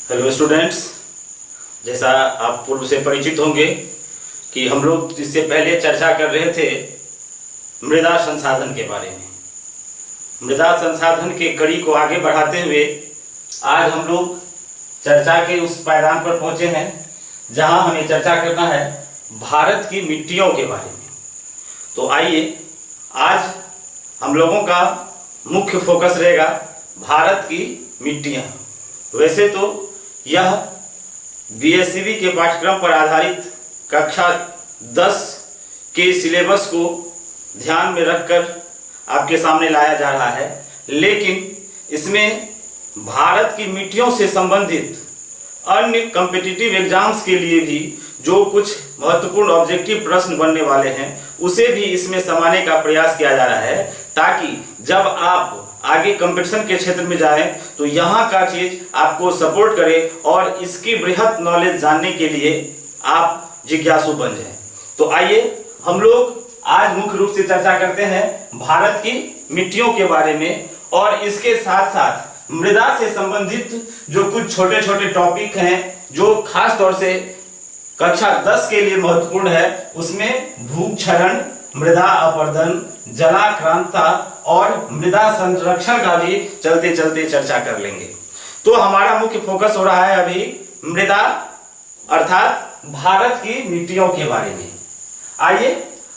Hello students, जैसा आप पूर्व से परिचित होंगे कि हम लोग इससे पहले चर्चा कर रहे थे मृदा संसाधन के बारे में। मृदा संसाधन के कड़ी को आगे बढ़ाते हुए आज हम लोग चर्चा के उस पायदान पर पहुंचे हैं जहां हमें चर्चा करना है भारत की मिट्टियों के बारे में। तो आइए, आज हम लोगों का मुख्य फोकस रहेगा भारत की मिट्टियां। वैसे तो यह बीएससीबी के पाठ्यक्रम पर आधारित कक्षा 10 के सिलेबस को ध्यान में रखकर आपके सामने लाया जा रहा है, लेकिन इसमें भारत की मिट्टियों से संबंधित अन्य कॉम्पिटिटिव एग्जाम्स के लिए भी जो कुछ महत्वपूर्ण ऑब्जेक्टिव प्रश्न बनने वाले हैं उसे भी इसमें समाने का प्रयास किया जा रहा है, ताकि जब आप आगे कंपटीशन के क्षेत्र में जाएं तो यहाँ का चीज आपको सपोर्ट करे और इसकी बृहद नॉलेज जानने के लिए आप जिज्ञासु बन जाएं। तो आइए हम लोग आज मुख्य रूप से चर्चा करते हैं भारत की मिट्टियों के बारे में, और इसके साथ साथ मृदा से संबंधित जो कुछ छोटे छोटे टॉपिक हैं जो खास तौर से कक्षा 10 के लिए महत्वपूर्ण है, उसमें भूक्षरण, मृदा अपरदन, जलाक्रांता और मृदा संरक्षण का भी चलते चलते चर्चा कर लेंगे। तो हमारा मुख्य फोकस हो रहा है अभी मृदा अर्थात भारत की मिट्टियों के बारे में। आइए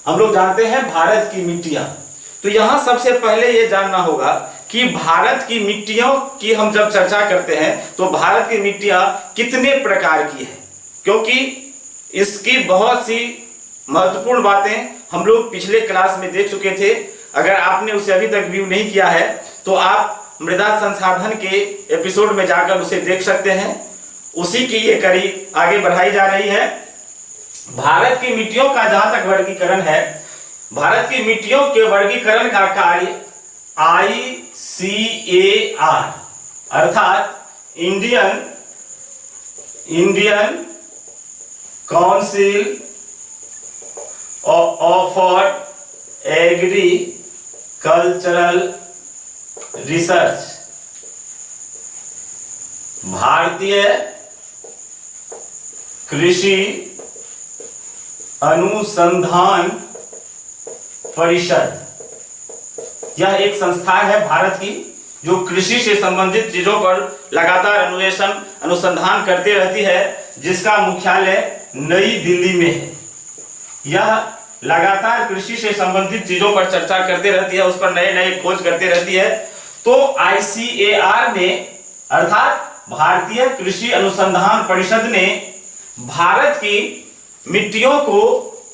हम लोग जानते हैं भारत की मिट्टियां। तो यहां सबसे पहले यह जानना होगा कि भारत की मिट्टियों की हम जब चर्चा करते हैं तो भारत की मिट्टियां कितने प्रकार की है, क्योंकि इसकी बहुत सी महत्वपूर्ण बातें हम लोग पिछले क्लास में देख चुके थे। अगर आपने उसे अभी तक व्यू नहीं किया है तो आप मृदा संसाधन के एपिसोड में जाकर उसे देख सकते हैं। उसी की ये कड़ी आगे बढ़ाई जा रही है। भारत की मिट्टियों का जहां तक वर्गीकरण है, भारत की मिट्टियों के वर्गीकरण का कार्य ICAR अर्थात Indian council for agricultural research, भारतीय कृषि अनुसंधान परिषद, यह एक संस्था है भारत की जो कृषि से संबंधित चीजों पर लगातार अन्वेषण अनुसंधान करती रहती है, जिसका मुख्यालय नई दिल्ली में है। यह लगातार कृषि से संबंधित चीजों पर चर्चा करते रहती है, उस पर नए नए खोज करते रहती है। तो ICAR ने अर्थात भारतीय कृषि अनुसंधान परिषद ने भारत की मिट्टियों को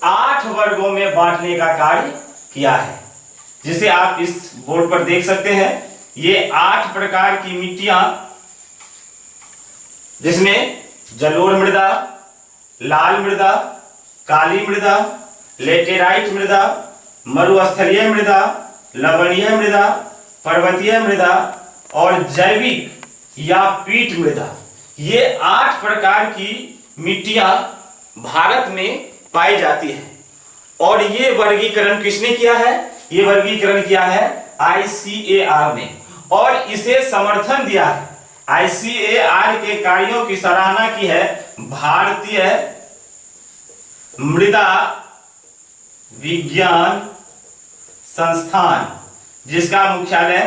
8 वर्गों में बांटने का कार्य किया है, जिसे आप इस बोर्ड पर देख सकते हैं। ये 8 प्रकार की मिट्टियां, जिसमें जलोढ़ मृदा, लाल मृदा, काली मृदा, लेटेराइट मृदा, मरुस्थलीय मृदा, लवणीय मृदा, पर्वतीय मृदा और जैविक या पीट मृदा, ये 8 प्रकार की मिट्टियां भारत में पाई जाती है। और ये वर्गीकरण किसने किया है? ये वर्गीकरण किया है ICAR ने, और इसे समर्थन दिया है, ICAR के कार्यों की सराहना की है भारतीय मृदा विज्ञान संस्थान, जिसका मुख्यालय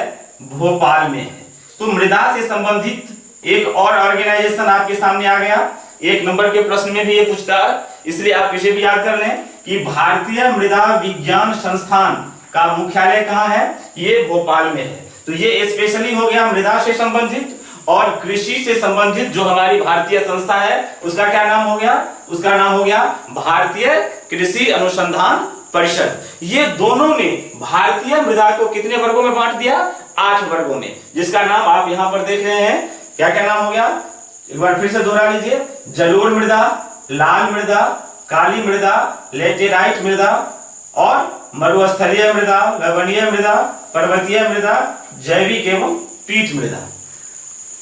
भोपाल में है। तो मृदा से संबंधित एक और ऑर्गेनाइजेशन आपके सामने आ गया। 1 नंबर के प्रश्न में भी ये पूछता है, इसलिए आप इसे भी याद कर लें कि भारतीय मृदा विज्ञान संस्थान का मुख्यालय कहाँ है? ये भोपाल में है। तो ये स्पेशली हो गया मृदा से संबंधित। और कृषि से संबंधित जो हमारी भारतीय संस्था है उसका क्या नाम हो गया? उसका नाम हो गया भारतीय कृषि अनुसंधान परिषद। ये दोनों ने भारतीय मृदा को कितने वर्गों में बांट दिया? 8 वर्गों में, जिसका नाम आप यहां पर देख रहे हैं। क्या क्या नाम हो गया? एक बार फिर से दोहरा लीजिए। जलोढ़ मृदा, लाल मृदा, काली मृदा, लेटेराइट मृदा और मरुस्थलीय मृदा, लवणीय मृदा, पर्वतीय मृदा, जैविक एवं पीट मृदा।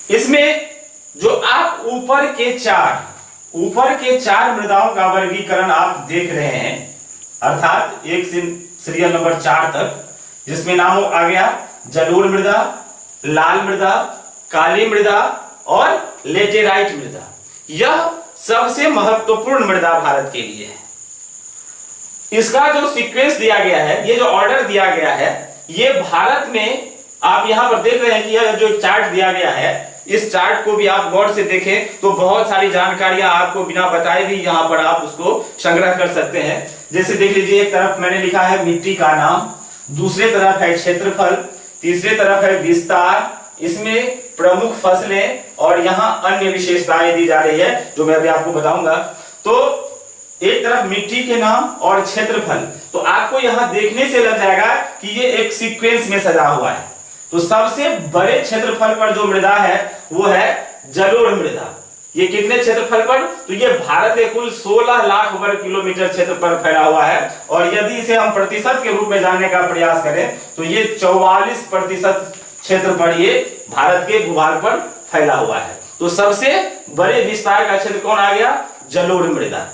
इसमें जो आप ऊपर के चार मृदाओं का वर्गीकरण आप देख रहे हैं, अर्थात एक से सीरियल नंबर 4 तक, जिसमें नाम आ गया जलोढ़ मृदा, लाल मृदा, काली मृदा और लेटेराइट मृदा। यह सबसे महत्वपूर्ण मृदा भारत के लिए है। इसका जो सीक्वेंस दिया गया है, ये जो ऑर्डर दिया गया है, ये भारत में आप यहां पर देख रहे हैं कि यह जो चार्ट दिया गया है, इस चार्ट को भी आप गौर से देखें तो बहुत सारी जानकारियां आपको बिना बताए भी यहां पर आप उसको संग्रह कर सकते हैं। जैसे देख लीजिए, एक तरफ मैंने लिखा है मिट्टी का नाम, दूसरे तरफ है क्षेत्रफल, तीसरे तरफ है विस्तार, इसमें प्रमुख फसलें और यहाँ अन्य विशेषताएं दी जा रही है जो मैं अभी आपको बताऊंगा। तो एक तरफ मिट्टी के नाम और क्षेत्रफल, तो आपको यहाँ देखने से लग जाएगा कि ये एक सीक्वेंस में सजा हुआ है। तो सबसे बड़े क्षेत्रफल पर जो मृदा है वो है जलोढ़ मृदा। ये कितने क्षेत्रफल पर? तो ये भारत के कुल 16 लाख वर्ग किलोमीटर क्षेत्र पर फैला हुआ है। और यदि इसे हम प्रतिशत के रूप में जानने का प्रयास करें तो ये 44% क्षेत्र पर ये भारत के भूभाग पर फैला हुआ है। तो सबसे बड़े विस्तार का क्षेत्र कौन आ गया? जलोढ़ मृदा।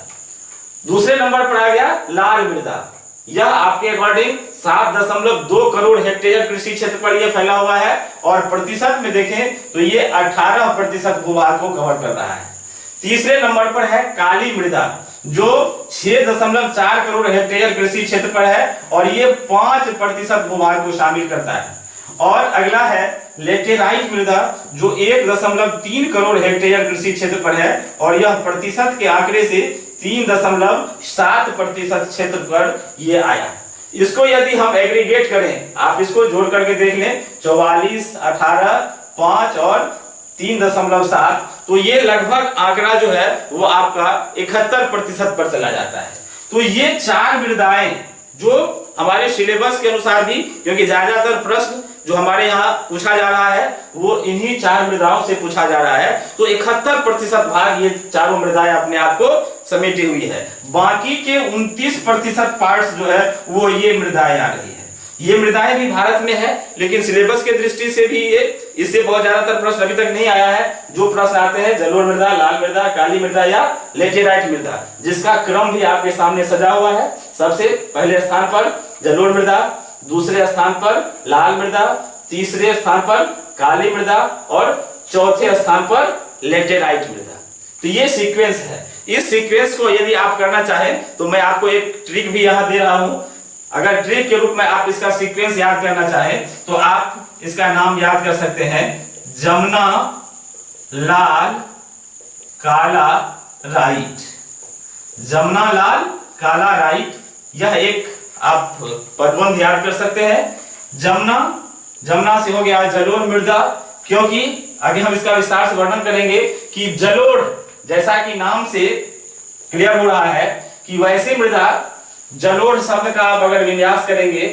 दूसरे नंबर पर आ गया लाल मृदा। यह आपके अकॉर्डिंग 7.2 करोड़ हेक्टेयर कृषि क्षेत्र पर यह फैला हुआ है और प्रतिशत में देखें तो ये 18% भूभाग को कवर कर रहा है। तीसरे नंबर पर है काली मृदा जो 6.4 करोड़ हेक्टेयर कृषि क्षेत्र पर है और ये 5% भूभाग को शामिल करता है। और अगला है लेटेराइट मृदा जो 1.3 करोड़ हेक्टेयर कृषि क्षेत्र पर है और यह प्रतिशत के आंकड़े से 3.7% क्षेत्र पर ये आया। इसको यदि हम एग्रीगेट करें, आप इसको जोड़ करके देख लें, 44, 18, 5 और 3.7, तो ये लगभग आंकड़ा जो है वो आपका 71% पर चला जाता है। तो ये 4 मृदाएं जो हमारे सिलेबस के अनुसार भी, क्योंकि ज्यादातर प्रश्न जो हमारे यहाँ पूछा जा रहा है वो इन्हीं 4 मृदाओं से पूछा जा रहा है, तो 71% भाग ये चारों मृदाएं अपने आप को समेटी हुई है। बाकी के 29% पार्ट्स जो है वो ये मृदाएं आ रही है। ये मृदाएं भी भारत में है, लेकिन सिलेबस के दृष्टि से भी ये इससे बहुत ज्यादातर प्रश्न अभी तक नहीं आया है। जो प्रश्न आते हैं जलोढ़ मृदा, लाल मृदा, काली मृदा या लेटेराइट मृदा, जिसका क्रम भी आपके सामने सजा हुआ है। सबसे पहले स्थान पर जलोढ़ मृदा, दूसरे स्थान पर लाल मृदा, तीसरे स्थान पर काली मृदा और चौथे स्थान पर लेटेराइट मृदा। तो ये सीक्वेंस है। इस सीक्वेंस को यदि आप करना चाहें तो मैं आपको एक ट्रिक भी यहां दे रहा हूं। अगर ट्रिक के रूप में आप इसका सीक्वेंस याद करना चाहें तो आप इसका नाम याद कर सकते हैं, जमुना, लाल, काला, राइट। जमुना, लाल, काला, राइट, यह एक आप पदबंध याद कर सकते हैं। जमुना से हो गया जलोढ़ मृदा, क्योंकि आगे हम इसका विस्तार से वर्णन करेंगे कि जलोढ़, जैसा कि नाम से क्लियर हो रहा है कि वैसे मृदा, जलोढ़ शब्द का आप अगर विन्यास करेंगे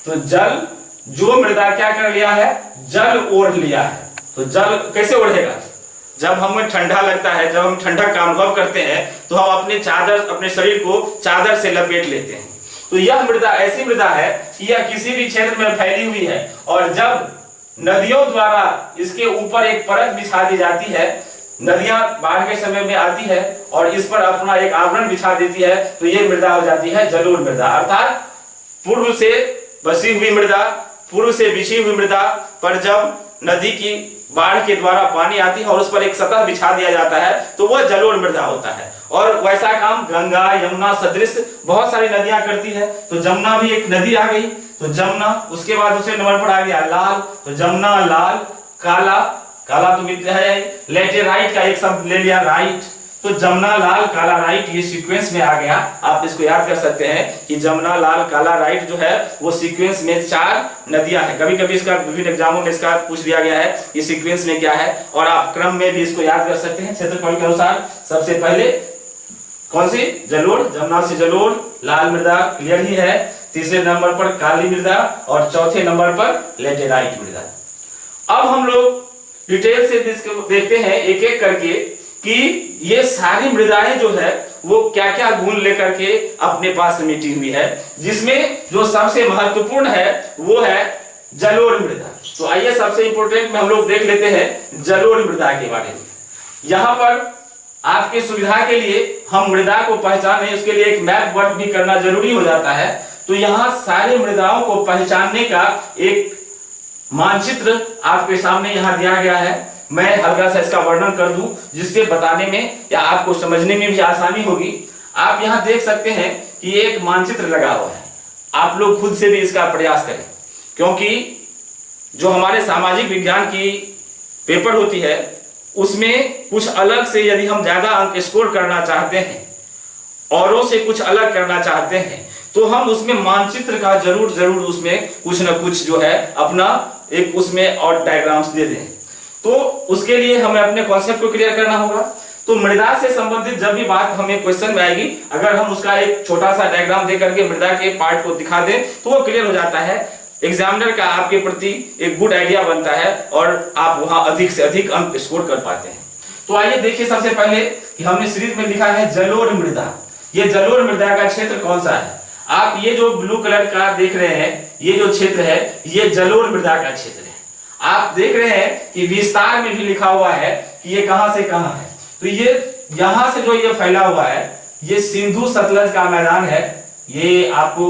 तो जल, जो मृदा क्या कर लिया है? जल ओढ़ लिया है। तो जल कैसे ओढ़ेगा? जब हमें ठंडा लगता है, जब हम ठंडक का अनुभव करते हैं तो हम अपने शरीर को चादर से लपेट लेते हैं। तो यह मृदा ऐसी मृदा है कि यह किसी भी क्षेत्र में फैली हुई है और जब नदियों द्वारा इसके ऊपर एक परत बिछा दी जाती है, नदियां बाढ़ के समय में आती है और इस पर अपना एक आवरण बिछा देती है, तो ये मृदा हो जाती है जलोढ़ मृदा। अर्थात पूर्व से बसी हुई मृदा, पूर्व से बिछी हुई मृदा पर जब नदी की बाढ़ के द्वारा पानी आती है और उस पर एक सतह बिछा दिया जाता है तो वह जलोढ़ मृदा होता है। और वैसा काम गंगा, यमुना सदृश बहुत सारी नदियां करती है। तो जमुना भी एक नदी आ गई, तो जमुना। उसके बाद दूसरे नंबर पर आ गया लाल, तो जमुना, लाल, काला, काला तो मित्र है, लेटेराइट का एक शब्द ले लिया, राइट। तो जमुना, लाल, काला, राइट, ये सीक्वेंस में आ गया। आप इसको याद कर सकते हैं कि जमुना, लाल, काला, राइट जो है वो सीक्वेंस में 4 नदियां हैं। कभी कभी इसका विभिन्न एग्जामों में इसका पूछ दिया गया है ये सीक्वेंस में क्या है, और आप क्रम में भी इसको याद कर सकते हैं क्षेत्रफल के अनुसार। सबसे पहले कौन सी? जलोढ़, जमुना से जलोढ़, लाल मृदा क्लियर ही है, तीसरे नंबर पर काली मृदा और चौथे नंबर पर लेटेराइट मृदा। अब हम लोग डिटेल से देखते हैं एक एक करके कि ये सारी मृदाएं जो है वो क्या क्या गुण लेकर के अपने पास समेटी हुई है, जिसमें जो सबसे महत्वपूर्ण है वो है जलोढ़ मृदा। तो आइए सबसे इंपोर्टेंट में हम लोग देख लेते हैं जलोढ़ मृदा के बारे में। यहाँ पर आपकी सुविधा के लिए हम मृदा को पहचाने, उसके लिए एक मैप वर्क भी करना जरूरी हो जाता है। तो यहाँ सारी मृदाओं को पहचानने का एक मानचित्र आपके सामने यहाँ दिया गया है। मैं हल्का सा इसका वर्णन कर दूं, जिससे बताने में या आपको समझने में भी आसानी होगी। आप यहाँ देख सकते हैं कि एक मानचित्र लगा हुआ है। आप लोग खुद से भी इसका प्रयास करें, क्योंकि जो हमारे सामाजिक विज्ञान की पेपर होती है उसमें कुछ अलग से यदि हम ज्यादा अंक स्कोर करना चाहते हैं, औरों से कुछ अलग करना चाहते हैं, तो हम उसमें मानचित्र का जरूर उसमें कुछ ना कुछ जो है अपना एक उसमें और डायग्राम्स दे दें। तो उसके लिए हमें अपने कॉन्सेप्ट को क्लियर करना होगा। तो मृदा से संबंधित जब भी बात हमें क्वेश्चन में आएगी, अगर हम उसका एक छोटा सा डायग्राम दे करके मृदा के पार्ट को दिखा दें तो वो क्लियर हो जाता है। एग्जामिनर का आपके प्रति एक गुड आइडिया बनता है और आप वहां अधिक से अधिक अंक स्कोर कर पाते हैं। तो आइए देखिए, सबसे पहले कि हमने सीरीज में लिखा है जलोढ़ मृदा। ये जलोढ़ मृदा का क्षेत्र कौन सा है? आप ये जो ब्लू कलर का देख रहे हैं, ये जो क्षेत्र है ये जलोढ़ मृदा का क्षेत्र है। आप देख रहे हैं कि विस्तार में भी लिखा हुआ है कि ये कहां से कहां है। तो ये यहां से जो ये फैला हुआ है ये सिंधु सतलज का मैदान है। ये आपको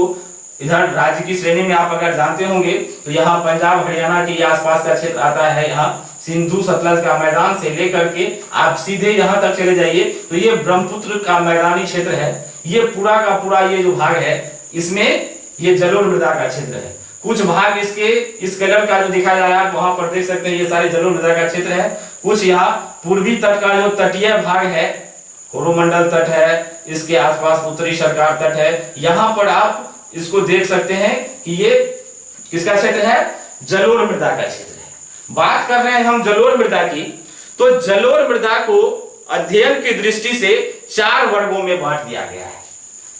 इधर राज्य की श्रेणी में आप अगर जानते होंगे तो यहाँ पंजाब हरियाणा के आसपास का क्षेत्र आता है। यहाँ सिंधु सतलज का मैदान से लेकर के आप सीधे यहाँ तक चले जाइए तो ये ब्रह्मपुत्र का मैदानी क्षेत्र है। ये पूरा का पूरा ये जो भाग है इसमें ये जलोढ़ मृदा का क्षेत्र है। कुछ भाग इसके इस कलर का जो दिखाया जा रहा है वहां पर देख सकते हैं ये सारे जलोढ़ मृदा का क्षेत्र है। कुछ यहाँ पूर्वी तट का जो तटीय भाग है, कोरोमंडल तट है, इसके आसपास उत्तरी सरकार तट है, यहाँ पर आप इसको देख सकते हैं कि ये किसका क्षेत्र है? जलोढ़ मृदा का क्षेत्र है। बात कर रहे हैं हम जलोढ़ मृदा की, तो जलोढ़ मृदा को अध्ययन की दृष्टि से 4 वर्गों में बांट दिया गया है।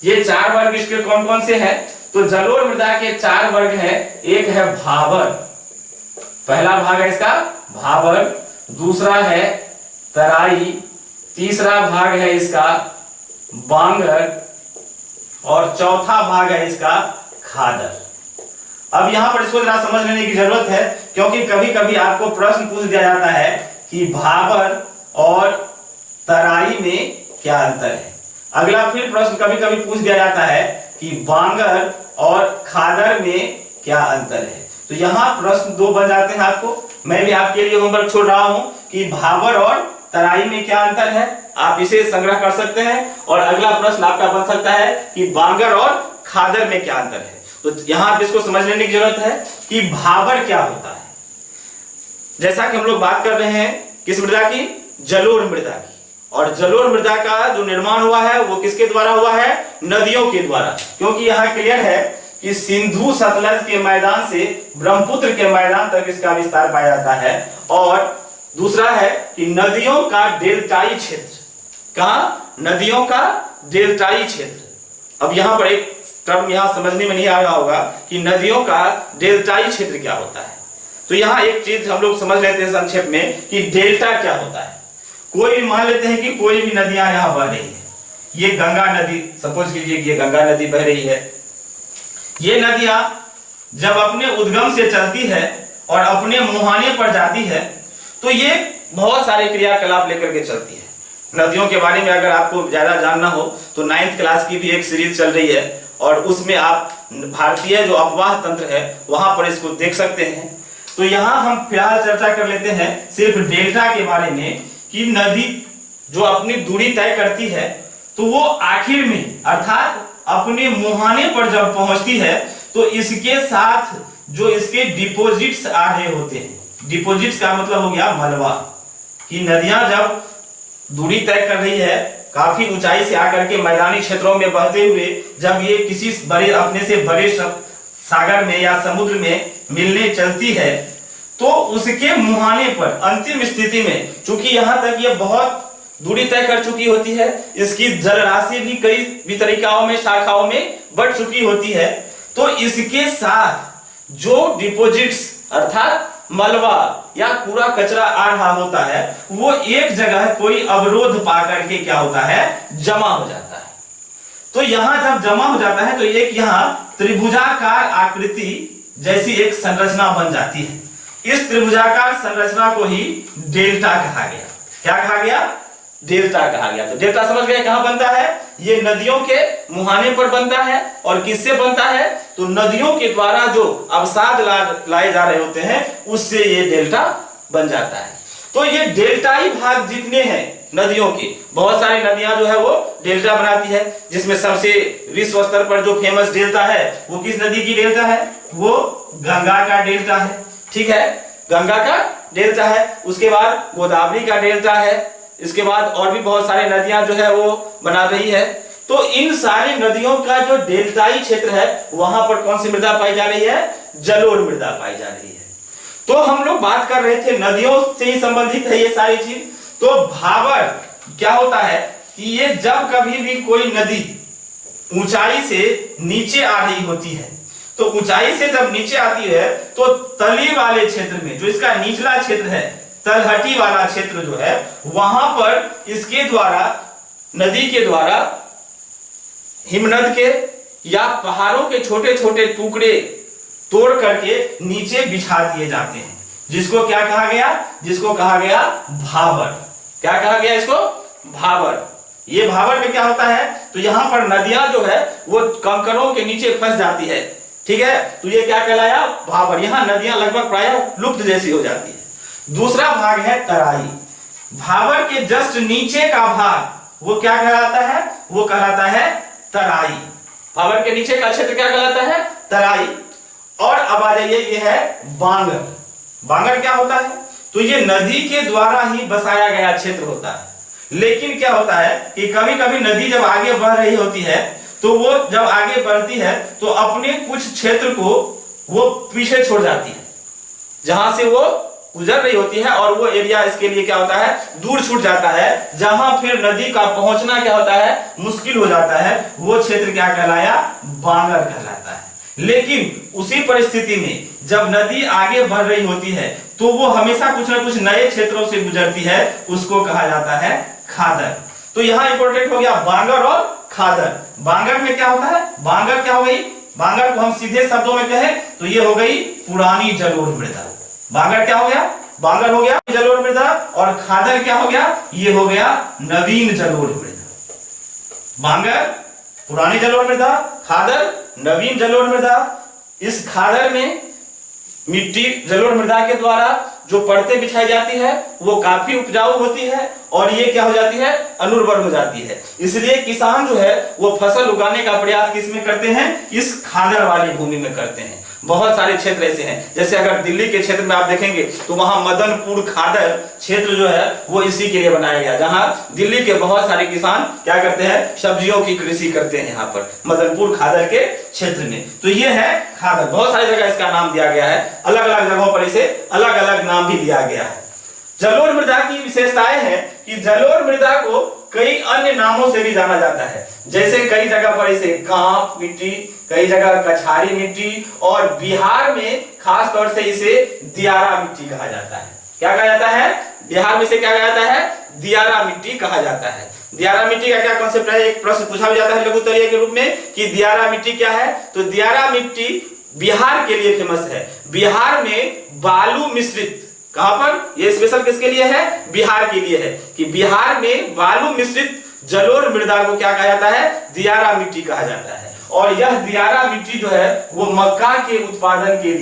ये 4 वर्ग इसके कौन कौन से हैं? तो जलोढ़ मृदा के 4 वर्ग हैं। एक है भाबर, पहला भाग है इसका भाबर, दूसरा है तराई, तीसरा भाग है इसका बांगर और चौथा भाग है इसका खादर। अब यहां पर इसको जरा समझ लेने की जरूरत है, क्योंकि कभी कभी आपको प्रश्न पूछ दिया जाता है कि भाबर और तराई में क्या अंतर है। अगला फिर प्रश्न कभी कभी पूछ दिया जाता है कि बांगर और खादर में क्या अंतर है। तो यहाँ प्रश्न 2 बन जाते हैं। आपको मैं भी आपके लिए होमवर्क छोड़ रहा हूं कि भाबर और तराई में क्या अंतर है, आप इसे संग्रह कर सकते हैं। और अगला प्रश्न आपका बन सकता है कि बांगर और खादर में क्या अंतर है। तो यहाँ इसको समझ लेने की जरूरत है कि भाबर क्या होता है। जैसा कि हम लोग बात कर रहे हैं किस मृदा की? जलोढ़ मृदा की। और जलोढ़ मृदा का जो निर्माण हुआ है वो किसके द्वारा हुआ है? नदियों के द्वारा। क्योंकि यहाँ क्लियर है कि सिंधु सतलज के मैदान से ब्रह्मपुत्र के मैदान तक इसका विस्तार पाया जाता है। और दूसरा है कि नदियों का डेल्टाई क्षेत्र। कहाँ? नदियों का डेल्टाई क्षेत्र। अब यहाँ पर एक टर्म यहाँ समझने में नहीं आ रहा होगा कि नदियों का डेल्टाई क्षेत्र क्या होता है। तो यहाँ एक चीज हम लोग समझ लेते हैं संक्षेप में कि डेल्टा क्या होता है। कोई भी मान लेते हैं कि कोई भी नदियां यहाँ बह रही है। ये गंगा नदी, सपोज कीजिए कि ये गंगा नदी बह रही है। ये नदियां जब अपने उद्गम से चलती है और अपने मुहाने पर जाती है तो ये बहुत सारे क्रियाकलाप लेकर के चलती है। नदियों के बारे में अगर आपको ज्यादा जानना हो तो 9th क्लास की भी एक सीरीज चल रही है और उसमें आप भारतीय जो अपवाह तंत्र है वहां पर इसको देख सकते हैं। तो यहाँ हम फिलहाल चर्चा कर लेते हैं सिर्फ डेल्टा के बारे में कि नदी जो अपनी दूरी तय करती है तो वो आखिर में अर्थात अपने मुहाने पर जब पहुंचती है तो इसके साथ जो इसके डिपोजिट्स आ रहे होते हैं। डिपोजिट्स का मतलब हो गया मलबा, कि नदियां जब दूरी तय कर रही है काफी ऊंचाई से आकर के मैदानी क्षेत्रों में बहते हुए जब ये किसी बड़े अपने से बड़े सागर में या समुद्र में मिलने चलती है तो उसके मुहाने पर अंतिम स्थिति में, चूंकि यहां तक ये बहुत दूरी तय कर चुकी होती है, इसकी जल राशि भी कई भी तरीकाओं में शाखाओं में बढ़ चुकी होती है, तो इसके साथ जो डिपोजिट्स अर्थात मलबा या पूरा कचरा आ रहा होता है वो एक जगह कोई अवरोध पा करके क्या होता है? जमा हो जाता है। तो यहां जब जमा हो जाता है तो एक यहाँ त्रिभुजाकार आकृति जैसी एक संरचना बन जाती है। इस त्रिभुजाकार संरचना को ही डेल्टा कहा गया। क्या कहा गया? डेल्टा कहा गया। तो डेल्टा समझ गए कहां बनता है? ये नदियों के मुहाने पर बनता है। और किससे बनता है? तो नदियों के द्वारा जो अवसाद लाए जा रहे होते हैं उससे ये डेल्टा बन जाता है। तो ये डेल्टाई भाग जितने हैं नदियों के, बहुत सारी नदियां जो है वो डेल्टा बनाती है, जिसमें सबसे विश्व स्तर पर जो फेमस डेल्टा है वो किस नदी की डेल्टा है? वो गंगा का डेल्टा है। ठीक है, गंगा का डेल्टा है। उसके बाद गोदावरी का डेल्टा है। इसके बाद और भी बहुत सारी नदियां जो है वो बना रही है। तो इन सारी नदियों का जो डेल्टाई क्षेत्र है वहां पर कौन सी मृदा पाई जा रही है? जलोढ़ मृदा पाई जा रही है। तो हम लोग बात कर रहे थे नदियों से ही संबंधित है ये सारी चीज। तो भाबर क्या होता है कि ये जब कभी भी कोई नदी ऊंचाई से नीचे आ रही होती है, तो ऊंचाई से जब नीचे आती है तो तली वाले क्षेत्र में, जो इसका निचला क्षेत्र है, तलहटी वाला क्षेत्र जो है, वहां पर इसके द्वारा, नदी के द्वारा हिमनद के या पहाड़ों के छोटे छोटे टुकड़े तोड़ करके नीचे बिछा दिए जाते हैं, जिसको क्या कहा गया? जिसको कहा गया भाबर। क्या कहा गया इसको? भाबर। ये भाबर में क्या होता है? तो यहां पर नदियां जो है वो कंकरों के नीचे फंस जाती है। ठीक है, तो ये क्या कहलाया? भाबर। यहां नदियां लगभग प्राय लुप्त जैसी हो जाती है। दूसरा भाग है तराई। भाबर के जस्ट नीचे का भाग वो क्या कहलाता है? वो कहलाता है तराई। भाबर के नीचे का क्षेत्र क्या कहलाता है? तराई। और अब आ जाइए, ये है बांगर। बांगर क्या होता है? तो ये नदी के द्वारा ही बसाया गया क्षेत्र होता है। लेकिन क्या होता है कि कभी कभी नदी जब आगे बढ़ रही होती है तो वो जब आगे बढ़ती है तो अपने कुछ क्षेत्र को वो पीछे छोड़ जाती है, जहां से वो गुजर रही होती है, और वो एरिया इसके लिए क्या होता है? दूर छूट जाता है, जहां फिर नदी का पहुंचना क्या होता है? मुश्किल हो जाता है। वो क्षेत्र क्या कहलाया? बांगर कहलाता है। लेकिन उसी परिस्थिति में जब नदी आगे बढ़ रही होती है तो वो हमेशा कुछ ना कुछ नए क्षेत्रों से गुजरती है, उसको कहा जाता है खादर। तो यहां इंपॉर्टेंट हो गया बांगर और खादर। बांगर में क्या होता है? बांगर क्या हो गई? बांगर को हम सीधे शब्दों में कहें तो ये हो गई पुरानी जलोढ़ मृदा। बांगर क्या हो गया? बांगर हो गया जलोढ़ मृदा, और खादर क्या हो गया? ये हो गया नवीन जलोढ़ मृदा। बांगर पुरानी जलोढ़ मृदा, खादर नवीन जलोढ़ मृदा। इस खादर में मिट्टी जलोढ़ मृदा के द्वारा जो परतें बिछाई जाती है वो काफी उपजाऊ होती है, और ये क्या हो जाती है? अनुर्वर हो जाती है। इसलिए किसान जो है वो फसल उगाने का प्रयास किसमें करते हैं? इस खादर वाली भूमि में करते हैं। बहुत सारे क्षेत्र ऐसे हैं, जैसे अगर दिल्ली के क्षेत्र में आप देखेंगे तो वहां मदनपुर खादर क्षेत्र जो है वो इसी के लिए बनाया गया, जहां दिल्ली के बहुत सारे किसान क्या करते हैं? सब्जियों की कृषि करते हैं यहाँ पर मदनपुर खादर के क्षेत्र में। तो ये है खादर। बहुत सारी जगह इसका नाम दिया गया है, अलग अलग जगहों पर इसे अलग अलग नाम भी दिया गया है। जलोढ़ मृदा की विशेषताएं हैं कि जलोढ़ मृदा को कई अन्य नामों से भी जाना जाता है, जैसे कई जगह पर इसे कांप मिट्टी, कई जगह कछारी मिट्टी, और बिहार में खास तौर से इसे दियारा मिट्टी कहा जाता है। क्या कहा जाता है? बिहार में इसे क्या कहा जाता है? दियारा मिट्टी कहा जाता है। दियारा मिट्टी का क्या कॉन्सेप्ट है? एक प्रश्न पूछा भी जाता है लघु उत्तरीय के रूप में कि दियारा मिट्टी क्या है। तो दियारा मिट्टी बिहार के लिए फेमस है। बिहार में बालू मिश्रित, कहां पर? ये स्पेशल किसके लिए है? बिहार के लिए है, कि बिहार में बालू मिश्रित जलोढ़ मृदा को क्या कहा जाता है? दियारा मिट्टी कहा जाता है। और यह दियारा मिट्टी जो है वो मक्का के उत्पादन के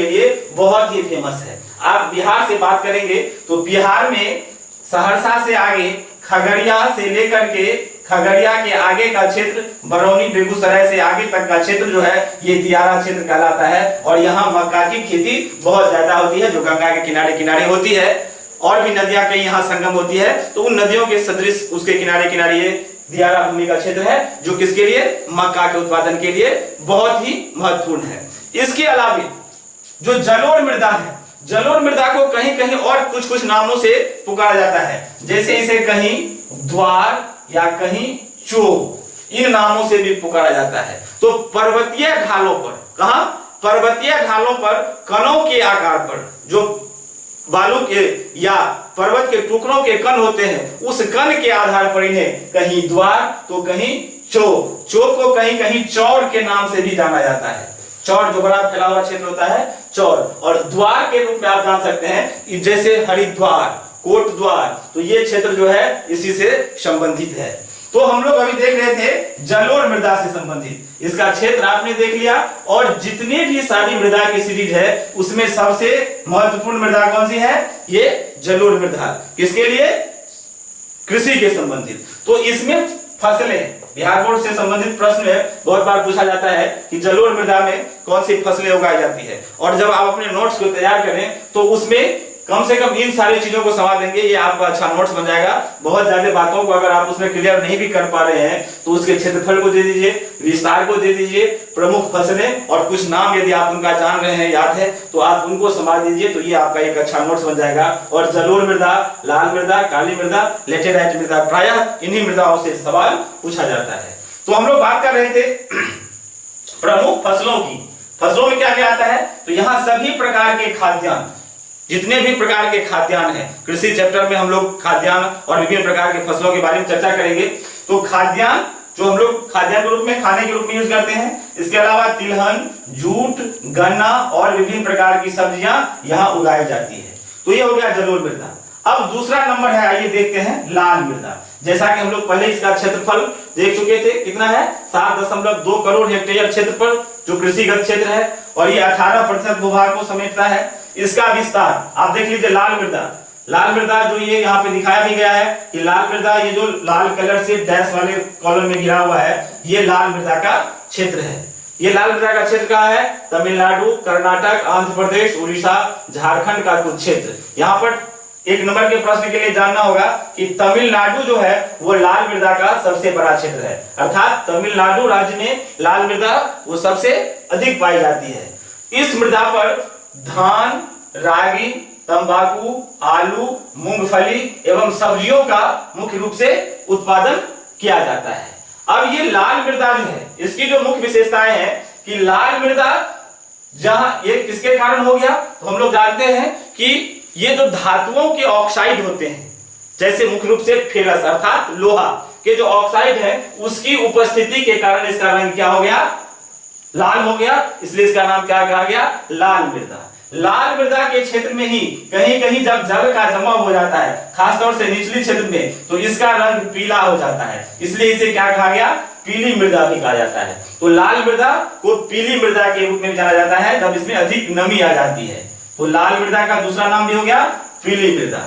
लिए बहुत ही फेमस है। आप बिहार से बात करेंगे तो बिहार में सहरसा से आगे, खगड़िया से लेकर के, खगड़िया के आगे का क्षेत्र, बरौनी बेगूसराय से आगे तक का क्षेत्र जो है ये दियारा क्षेत्र कहलाता है। और यहाँ मक्का की खेती बहुत ज्यादा होती है, जो गंगा के किनारे किनारे होती है, और भी नदियां कई यहाँ संगम होती है, तो उन नदियों के सदृश उसके किनारे किनारे ये दियारा भूमि का क्षेत्र है, जो किसके लिए? मक्का के उत्पादन के लिए बहुत ही महत्वपूर्ण है। इसके अलावा जो जलोढ़ मृदा है, जलोढ़ मृदा को कहीं कहीं और कुछ कुछ नामों से पुकारा जाता है, जैसे इसे कहीं द्वार या कहीं चोग, इन नामों से भी पुकारा जाता है। तो पर्वतीय ढालों पर, कहां? पर्वतीय ढालों पर कणों के आकार पर, जो बालू के या पर्वत के टुकड़ों के कण होते हैं, उस कण के आधार पर इन्हें कहीं द्वार तो कहीं चोग, चोग को कहीं कहीं चौर के नाम से भी जाना जाता है। चौर जो बड़ा फैला हुआ क्षेत्र होता है, चौर। और द्वार के रूप में आप जान सकते हैं जैसे हरिद्वार, कोट द्वार, तो ये क्षेत्र जो है इसी से संबंधित है। तो हम लोग अभी देख रहे थे जलोढ़ मृदा से संबंधित, इसका क्षेत्र आपने देख लिया। और जितने भी सारी मृदा की सीरीज है उसमें सबसे महत्वपूर्ण मृदा कौन सी है? ये जलोढ़ मृदा। किसके लिए? कृषि के संबंधित। तो इसमें फसलें, बिहार बोर्ड से संबंधित प्रश्न है, बहुत बार पूछा जाता है कि जलोढ़ मृदा में कौन सी फसलें उगाई जाती है। और जब आप अपने नोट्स को तैयार करें तो उसमें कम से कम इन सारी चीजों को समझ लेंगे, ये आपका अच्छा नोट्स बन जाएगा। बहुत ज्यादा बातों को अगर आप उसमें क्लियर नहीं भी कर पा रहे हैं तो उसके क्षेत्रफल को दे दीजिए, विस्तार को दे दीजिए, प्रमुख फसलें और कुछ नाम यदि आप उनका जान रहे हैं, याद है, तो आप उनको समझ दीजिए, तो ये आपका एक अच्छा नोट्स बन जाएगा। और जलोढ़ मृदा, लाल मृदा, काली मृदा, लेटेराइट मृदा, प्रायः इन्हीं मृदाओं से सवाल पूछा जाता है। तो हम लोग बात कर रहे थे प्रमुख फसलों की। फसलों में क्या क्या आता है? तो यहाँ सभी प्रकार के खाद्यान्न, जितने भी प्रकार के खाद्यान्न हैं, कृषि चैप्टर में हम लोग खाद्यान्न और विभिन्न प्रकार के फसलों के बारे में चर्चा करेंगे। तो खाद्यान्न जो हम लोग खाद्यान्न के रूप में, खाने के रूप में यूज करते हैं, इसके अलावा तिलहन, जूट, गन्ना और विभिन्न प्रकार की सब्जियां यहाँ उगाई जाती है। तो ये हो गया जलोढ़ मृदा। अब दूसरा नंबर है, आइए देखते हैं लाल मृदा। जैसा कि हम लोग पहले इसका क्षेत्रफल देख चुके थे, कितना है? 7.2 करोड़ हेक्टेयर क्षेत्रफल जो कृषिगत क्षेत्र है, और ये 18% भूभाग को समेटता है। इसका विस्तार आप देख लीजिए, लाल मृदा, लाल मृदा जो ये यहाँ पे दिखाया भी गया है कि लाल मृदा, ये जो लाल कलर से डैश वाले कॉलम में गिरा हुआ है, ये लाल मृदा का क्षेत्र है। ये लाल मृदा का क्षेत्र कहाँ है? तमिलनाडु, कर्नाटक, आंध्र प्रदेश, उड़ीसा, झारखंड का कुछ क्षेत्र। यहाँ पर एक नंबर के प्रश्न के लिए जानना होगा कि तमिलनाडु जो है वो लाल मृदा का सबसे बड़ा क्षेत्र है, अर्थात तमिलनाडु राज्य में लाल मृदा वो सबसे अधिक पाई जाती है। इस मृदा पर धान, रागी, तंबाकू, आलू, मूंगफली एवं सब्जियों का मुख्य रूप से उत्पादन किया जाता है। अब ये लाल मृदा जो है, इसकी जो मुख्य विशेषताएं हैं कि लाल मृदा जहां ये किसके कारण हो गया, तो हम लोग जानते हैं कि ये जो धातुओं के ऑक्साइड होते हैं, जैसे मुख्य रूप से फेरस अर्थात लोहा के जो ऑक्साइड है, उसकी उपस्थिति के कारण इसका रंग क्या हो गया? लाल हो गया। इसलिए इसका नाम क्या कहा गया? लाल मृदा। लाल मृदा के क्षेत्र में ही कहीं कहीं जब जल का जमा हो जाता है, खासतौर से निचली क्षेत्र में, तो इसका रंग पीला हो जाता है। इसलिए इसे क्या कहा गया? पीली मृदा भी कहा जाता है। तो लाल मृदा को पीली मृदा के रूप में जाना जाता है जब इसमें अधिक नमी आ जाती है। तो लाल मृदा का दूसरा नाम भी हो गया पीली मृदा।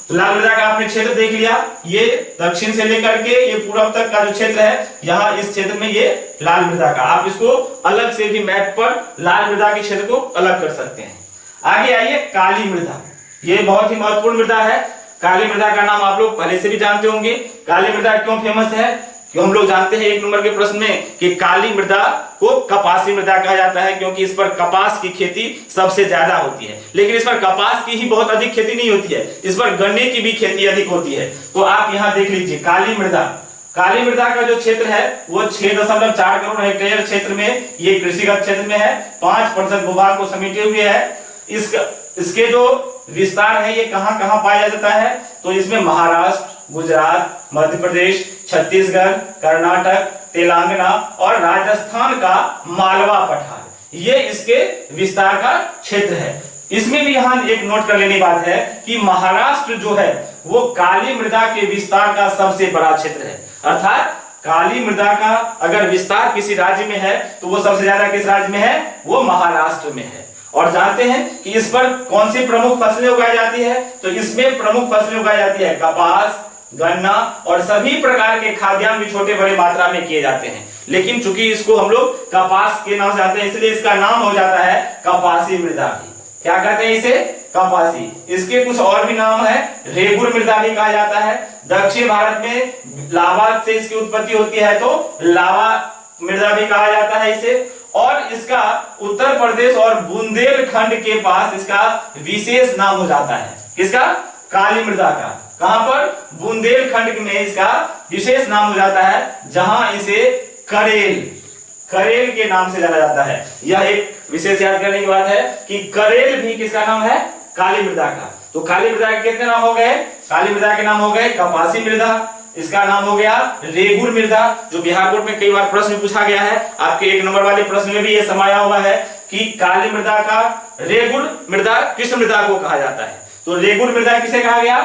तो लाल मृदा का आपने क्षेत्र देख लिया, ये दक्षिण से लेकर के ये पूर्व तक का जो क्षेत्र है, यहाँ इस क्षेत्र में ये लाल मृदा का, आप इसको अलग से भी मैप पर लाल मृदा के क्षेत्र को अलग कर सकते हैं। आगे आइए काली मृदा, ये बहुत ही महत्वपूर्ण मृदा है। काली मृदा का नाम आप लोग पहले से भी जानते होंगे। काली मृदा क्यों फेमस है? क्यों हम लोग जानते हैं एक नंबर के प्रश्न में कि काली मृदा को कपासी मृदा कहा जाता है, क्योंकि इस पर कपास की खेती सबसे ज्यादा होती है। लेकिन इस पर कपास की ही बहुत अधिक खेती नहीं होती है, इस पर गन्ने की भी खेती अधिक होती है। तो आप यहाँ देख लीजिए काली मृदा, काली मृदा का जो क्षेत्र है वो 6.4 करोड़ हेक्टेयर क्षेत्र में ये कृषिगत क्षेत्र में है, 5% भूभाग को समेटे हुए है। इसके जो विस्तार है ये कहां कहां पाया जाता है? तो इसमें महाराष्ट्र, गुजरात, मध्य प्रदेश, छत्तीसगढ़, कर्नाटक, तेलंगाना और राजस्थान का मालवा पठार, ये इसके विस्तार का क्षेत्र है। इसमें भी यहाँ एक नोट कर लेने की बात है कि महाराष्ट्र जो है वो काली मृदा के विस्तार का सबसे बड़ा क्षेत्र है। अर्थात काली मृदा का अगर विस्तार किसी राज्य में है तो वो सबसे ज्यादा किस राज्य में है? वो महाराष्ट्र में है। और जानते हैं कि इस पर कौन सी प्रमुख फसलें उगाई जाती है? तो इसमें प्रमुख फसलें उगाई जाती है कपास, गन्ना और सभी प्रकार के खाद्यान्न भी छोटे बड़े मात्रा में किए जाते हैं। लेकिन चूंकि इसको हम लोग कपास के नाम से जानते हैं, इसलिए इसका नाम हो जाता है कपासी मृदा भी। क्या कहते हैं इसे? कपासी। इसके कुछ और भी नाम है, रेगुर मृदा भी कहा जाता है। दक्षिण भारत में लावा से इसकी उत्पत्ति होती है तो लावा मृदा भी कहा जाता है इसे। और इसका उत्तर प्रदेश और बुंदेलखंड के पास इसका विशेष नाम हो जाता है। किसका? काली मृदा का। कहां पर? बुंदेलखंड में इसका विशेष नाम हो जाता है, जहां इसे करेल, करेल के नाम से जाना जाता है। यह एक विशेष याद करने की बात है कि करेल भी किसका नाम है? काली मृदा का। तो काली मृदा के कितने नाम हो गए? काली मृदा के नाम हो गए कपासी मृदा, इसका नाम हो गया रेगुर मृदा, जो बिहार बोर्ड में कई बार प्रश्न पूछा गया है। आपके एक नंबर वाले प्रश्न में भी यह समाया हुआ है कि काली मृदा का रेगुर मृदा किस मृदा को कहा जाता है? तो रेगुर मृदा किसे कहा गया?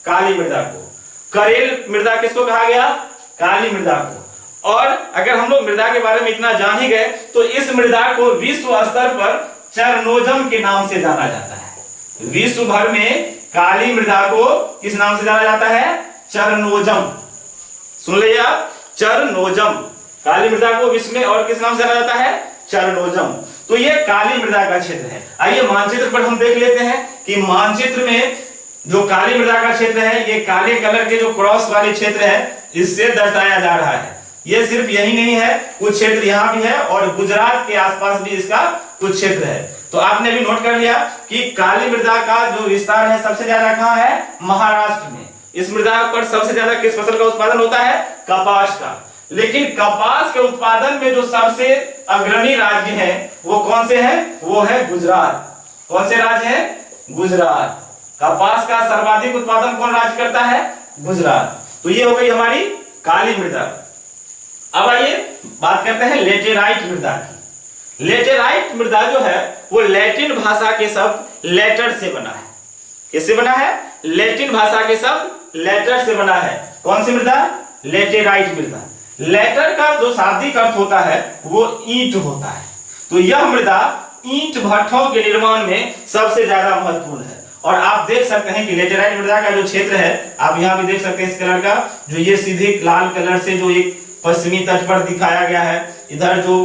काली मृदा को। करेल मृदा किसको कहा गया? काली मृदा को। और अगर हम लोग मृदा के बारे में इतना जान ही गए तो इस मृदा को विश्व स्तर पर चरनोजम के नाम से जाना जाता है। विश्व भर में काली मृदा को किस नाम से जाना जाता है? चरनोजम। सुन लीजिए आप, चरनोजम। काली मृदा को विश्व में और किस नाम से जाना जाता है? चरनोजम। तो ये काली मृदा का क्षेत्र है। आइए मानचित्र पर हम देख लेते हैं कि मानचित्र में जो काली मृदा का क्षेत्र है, ये काले कलर के जो क्रॉस वाले क्षेत्र है, इससे दर्शाया जा रहा है। ये सिर्फ यही नहीं है, कुछ क्षेत्र यहाँ भी है और गुजरात के आसपास भी इसका कुछ क्षेत्र है। तो आपने भी नोट कर लिया कि काली मृदा का जो विस्तार है सबसे ज्यादा कहाँ है? महाराष्ट्र में। इस मृदा पर सबसे ज्यादा किस फसल का उत्पादन होता है? कपास का। लेकिन कपास के उत्पादन में जो सबसे अग्रणी राज्य है वो कौन से हैं? वो है गुजरात। कौन से राज्य है? गुजरात। कपास का सर्वाधिक उत्पादन कौन राज्य करता है? गुजरात। तो ये हो गई हमारी काली मृदा। अब आइए बात करते हैं लेटेराइट मृदा की। लेटेराइट मृदा जो है वो लैटिन भाषा के शब्द लेटर से बना है। किससे बना है? लैटिन भाषा के शब्द लेटर से बना है। कौन सी मृदा? लेटेराइट मृदा। लेटर का जो शाब्दिक अर्थ होता है वो ईंट होता है। तो यह मृदा ईंट भट्ठों के निर्माण में सबसे ज्यादा महत्वपूर्ण है। और आप देख सकते हैं कि लेटेराइट मृदा का जो क्षेत्र है, आप यहाँ भी देख सकते हैं इस कलर का, जो ये सीधे लाल कलर से जो एक पश्चिमी तट पर दिखाया गया है, इधर जो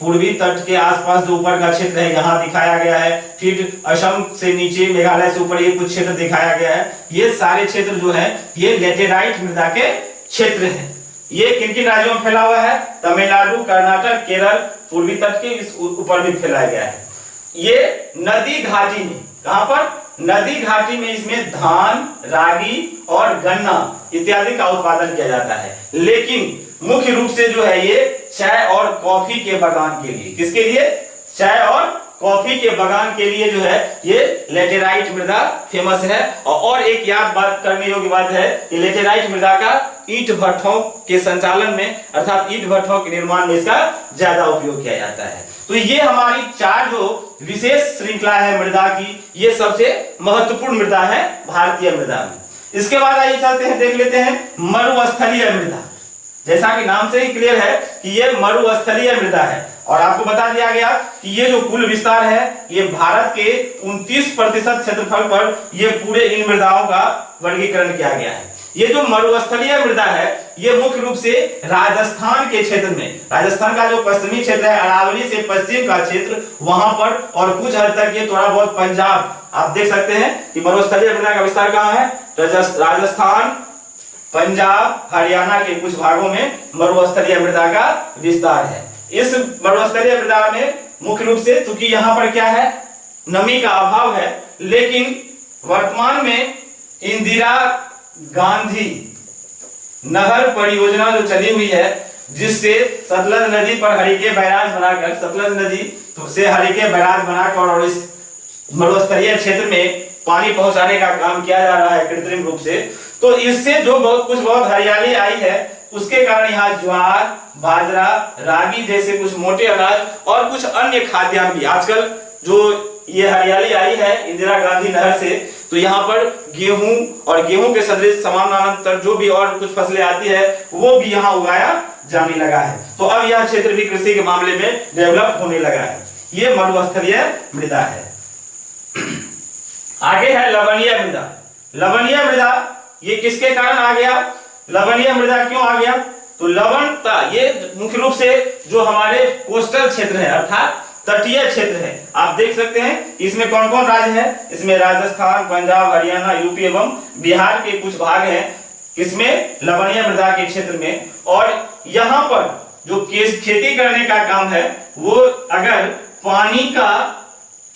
पूर्वी तट के आसपास जो ऊपर का क्षेत्र है यहाँ दिखाया गया है, फिर असम से नीचे मेघालय से ऊपर ये कुछ क्षेत्र दिखाया गया है। ये सारे क्षेत्र जो है ये लेटेराइट मृदा के क्षेत्र है। ये किन किन राज्यों में फैला हुआ है? तमिलनाडु, कर्नाटक, केरल, पूर्वी तट के इस ऊपर भी फैलाया गया है। ये नदी घाटी में, कहां पर? नदी घाटी में इसमें धान, रागी और गन्ना इत्यादि का उत्पादन किया जाता है। लेकिन मुख्य रूप से जो है ये चाय और कॉफी के बागान के लिए, किसके लिए? चाय और कॉफी के बागान के लिए जो है ये लेटेराइट मृदा फेमस है। और एक याद बात करने योग्य बात है कि लेटेराइट मृदा का ईंट भट्ठों के संचालन में अर्थात ईंट भट्ठों के निर्माण में इसका ज्यादा उपयोग किया जाता है। तो ये हमारी 4 जो विशेष श्रृंखला है मृदा की, ये सबसे महत्वपूर्ण मृदा है भारतीय मृदा में। इसके बाद आइए चलते हैं, देख लेते हैं मरुस्थलीय मृदा। जैसा कि नाम से ही क्लियर है कि ये मरुस्थलीय मृदा है। और आपको बता दिया गया कि ये जो कुल विस्तार है ये भारत के 29% क्षेत्रफल पर ये पूरे इन मृदाओं का वर्गीकरण किया गया है। ये जो मरुस्थलीय मृदा है ये मुख्य रूप से राजस्थान के क्षेत्र में, राजस्थान का जो पश्चिमी क्षेत्र है, अरावली से पश्चिम का क्षेत्र, वहां पर और कुछ हद तक ये थोड़ा बहुत पंजाब, आप देख सकते हैं कि मरुस्थलीय मृदा का विस्तार कहाँ है? राजस्थान, पंजाब, हरियाणा के कुछ भागों में मरुस्थलीय मृदा का विस्तार है। इस मरुस्थलीय मृदा में मुख्य रूप से चूंकि यहाँ पर क्या है? नमी का अभाव है, लेकिन वर्तमान में इंदिरा गांधी नहर परियोजना जो चली हुई है, जिससे सतलज नदी पर हरिके बैराज बनाकर, सतलज नदी से हरिके बैराज बनाकर और इस मरुस्थलीय क्षेत्र में पानी पहुंचाने का काम किया जा रहा है कृत्रिम रूप से। तो इससे जो बहुत हरियाली आई है, उसके कारण यहाँ ज्वार, बाजरा, रागी जैसे कुछ मोटे अनाज और कुछ अन्य खाद्यान्न भी, आजकल जो ये हरियाली आई है इंदिरा गांधी नहर से, तो यहाँ पर गेहूं और गेहूं के सदृश समानांतर जो भी और कुछ फसलें आती है वो भी यहाँ उगाया जाने लगा है। तो अब यह क्षेत्र भी कृषि के मामले में डेवलप होने लगा है। ये मरुस्थलीय मृदा है। आगे है लवणीय मृदा। लवणीय मृदा ये किसके कारण आ गया? लवणीय मृदा क्यों आ गया? तो लवणता ये मुख्य रूप से जो हमारे कोस्टल क्षेत्र है अर्थात तटीय क्षेत्र है। आप देख सकते हैं इसमें कौन कौन राज्य है? इसमें राजस्थान, पंजाब, हरियाणा, यूपी एवं बिहार के कुछ भाग हैं इसमें लवणीय मृदा के क्षेत्र में। और यहाँ पर जो खेती करने का काम है वो अगर पानी का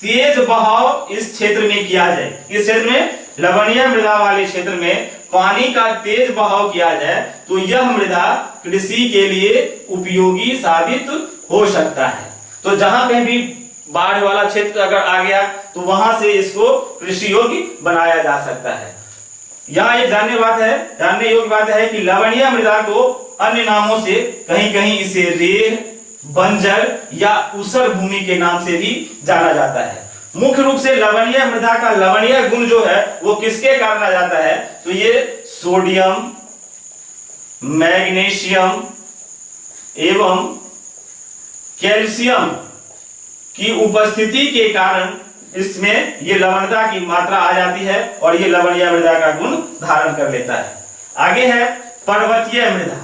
तेज बहाव इस क्षेत्र में किया जाए, इस क्षेत्र में लवणीय मृदा वाले क्षेत्र में पानी का तेज बहाव किया जाए तो यह मृदा कृषि के लिए उपयोगी साबित हो सकता है। तो जहां कहीं भी बाढ़ वाला क्षेत्र अगर आ गया तो वहां से इसको कृषि योग्य बनाया जा सकता है। यहाँ एक जानने योग्य बात है कि लवणीय मृदा को अन्य नामों से कहीं कहीं इसे रेर, बंजर या ऊसर भूमि के नाम से भी जाना जाता है। मुख्य रूप से लवणीय मृदा का लवणीय गुण जो है वो किसके कारण आ जाता है? तो ये सोडियम, मैग्नीशियम एवं कैल्शियम की उपस्थिति के कारण इसमें ये लवणता की मात्रा आ जाती है और ये लवणीय मृदा का गुण धारण कर लेता है। आगे है पर्वतीय मृदा।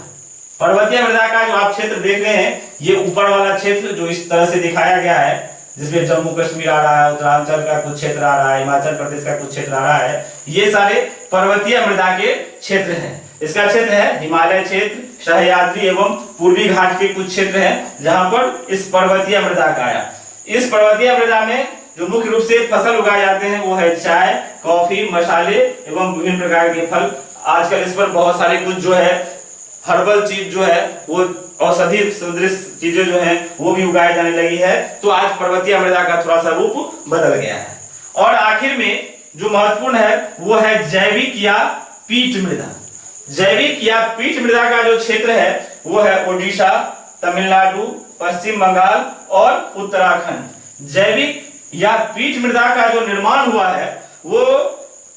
पर्वतीय मृदा का जो आप क्षेत्र देख रहे हैं, ये ऊपर वाला क्षेत्र जो इस तरह से दिखाया गया है, जिसमें जम्मू कश्मीर आ रहा है, उत्तरांचल का कुछ क्षेत्र आ रहा है, हिमाचल प्रदेश का कुछ क्षेत्र आ रहा है, ये सारे पर्वतीय मृदा के क्षेत्र हैं। इसका क्षेत्र है हिमालय क्षेत्र, सह्याद्री एवं पूर्वी घाट के कुछ क्षेत्र हैं जहां पर इस पर्वतीय मृदा का आया। इस पर्वतीय मृदा में जो मुख्य रूप से फसल उगाए जाते हैं वो है चाय, कॉफी, मसाले एवं विभिन्न प्रकार के फल। आजकल इस पर बहुत सारे कुछ जो है हर्बल चीज जो है वो औषधि सदृश चीजें जो हैं वो भी उगाई जाने लगी है। तो आज पर्वतीय मृदा का थोड़ा सा रूप बदल गया है। और आखिर में जो महत्वपूर्ण है वो है जैविक या पीट मृदा। जैविक या पीट मृदा का जो क्षेत्र है वो है ओडिशा, तमिलनाडु, पश्चिम बंगाल और उत्तराखंड। जैविक या पीट मृदा का जो निर्माण हुआ है वो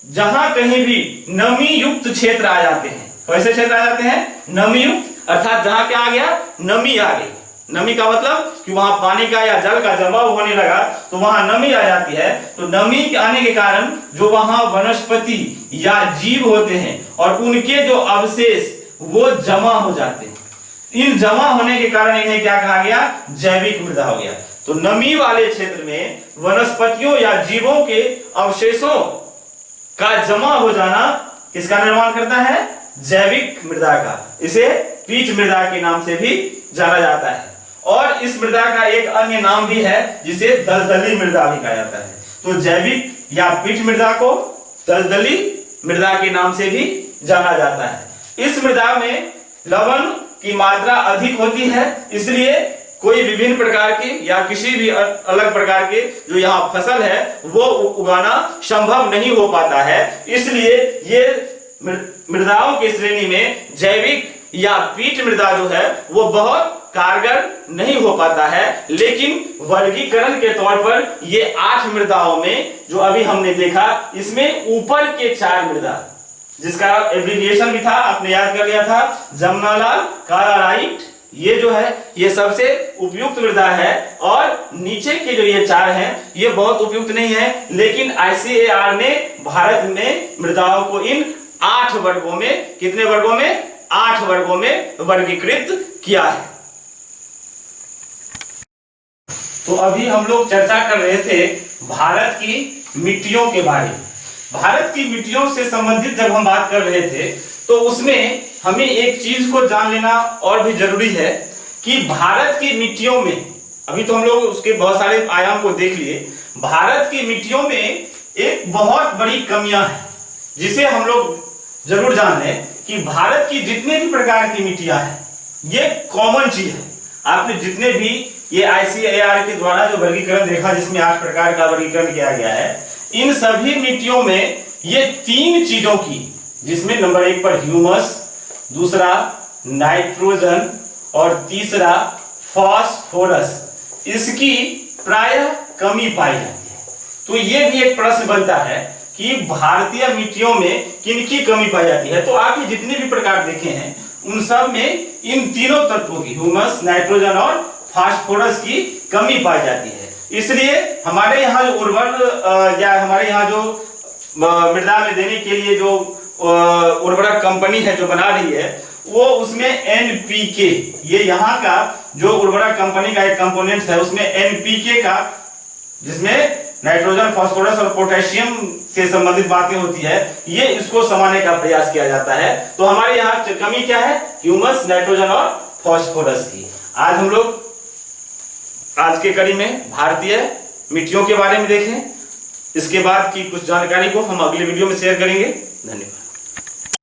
जहां कहीं भी नमी युक्त क्षेत्र आ जाते हैं। कैसे क्षेत्र आ जाते हैं? नमी युक्त, अर्थात जहां क्या आ गया? नमी आ गई। नमी का मतलब कि वहां पानी का या जल का जमाव होने लगा तो वहां नमी आ जाती है। तो नमी आने के कारण जो वहां वनस्पति या जीव होते हैं और उनके जो अवशेष वो जमा हो जाते हैं। इन जमा होने के कारण इन्हें क्या कहा गया? जैविक मृदा हो गया। तो नमी वाले क्षेत्र में वनस्पतियों या जीवों के अवशेषों का जमा हो जाना किसका निर्माण करता है? जैविक मृदा का। इसे पीट मृदा के नाम से भी जाना जाता है। और इस मृदा का एक अन्य नाम भी है जिसे दलदली मृदा भी कहा जाता है। तो जैविक या पीट मृदा को दलदली मृदा के नाम से भी जाना जाता है। इस मृदा में लवण की मात्रा अधिक होती है, इसलिए कोई विभिन्न प्रकार के या किसी भी अलग प्रकार के जो यहाँ फसल है वो उगाना संभव नहीं हो पाता है। इसलिए ये मृदाओं की श्रेणी में जैविक या पीट मृदा जो है वो बहुत कारगर नहीं हो पाता है। लेकिन वर्गीकरण के तौर पर ये 8 मृदाओं में जो अभी हमने देखा, इसमें ऊपर के 4 मृदा जिसका एब्रिविएशन भी था, आपने याद कर लिया था, जमनालाल, कालाराइट, ये जो है ये सबसे उपयुक्त मृदा है। और नीचे के जो ये 4 हैं ये बहुत उपयुक्त नहीं है, लेकिन ICAR ने भारत में मृदाओं को इन 8 वर्गों में, कितने वर्गों में? 8 वर्गों में वर्गीकृत किया है। तो अभी हम लोग चर्चा कर रहे थे भारत की मिट्टियों के बारे में। भारत की मिट्टियों से संबंधित जब हम बात कर रहे थे तो उसमें हमें एक चीज को जान लेना और भी जरूरी है कि भारत की मिट्टियों में, अभी तो हम लोग उसके बहुत सारे आयाम को देख लिए, भारत की मिट्टियों में एक बहुत बड़ी कमियां हैं जिसे हम लोग जरूर जान लें कि भारत की जितने भी प्रकार की मिट्टियां हैं ये कॉमन चीज है। आपने जितने भी ये ICAR के द्वारा जो वर्गीकरण देखा जिसमें 8 प्रकार का वर्गीकरण किया गया है, इन सभी मिट्टियों में ये 3 चीजों की, जिसमें नंबर 1 पर ह्यूमस, दूसरा नाइट्रोजन और तीसरा फास्फोरस, इसकी प्रायः कमी पाई जाती है। तो ये भी एक प्रश्न बनता है कि भारतीय मिट्टियों में किनकी कमी पाई जाती है। तो आप ये जितने भी प्रकार देखे हैं उन सब में इन तीनों तत्वों की, ह्यूमस, नाइट्रोजन और फास्फोरस की कमी पाई जाती है। इसलिए हमारे यहाँ जो उर्वर या हमारे यहाँ जो मृदा में देने के लिए जो उर्वरक कंपनी है जो बना रही है वो उसमें NPK, ये यहाँ का जो उर्वरक कंपनी का एक कंपोनेंट है उसमें NPK का, जिसमें नाइट्रोजन, फास्फोरस और पोटेशियम से संबंधित बातें होती है, ये इसको समाने का प्रयास किया जाता है। तो हमारे यहाँ कमी क्या है? ह्यूमस, नाइट्रोजन और फास्फोरस की। आज हम लोग आज के कड़ी में भारतीय मिट्टियों के बारे में देखें। इसके बाद की कुछ जानकारी को हम अगले वीडियो में शेयर करेंगे। धन्यवाद।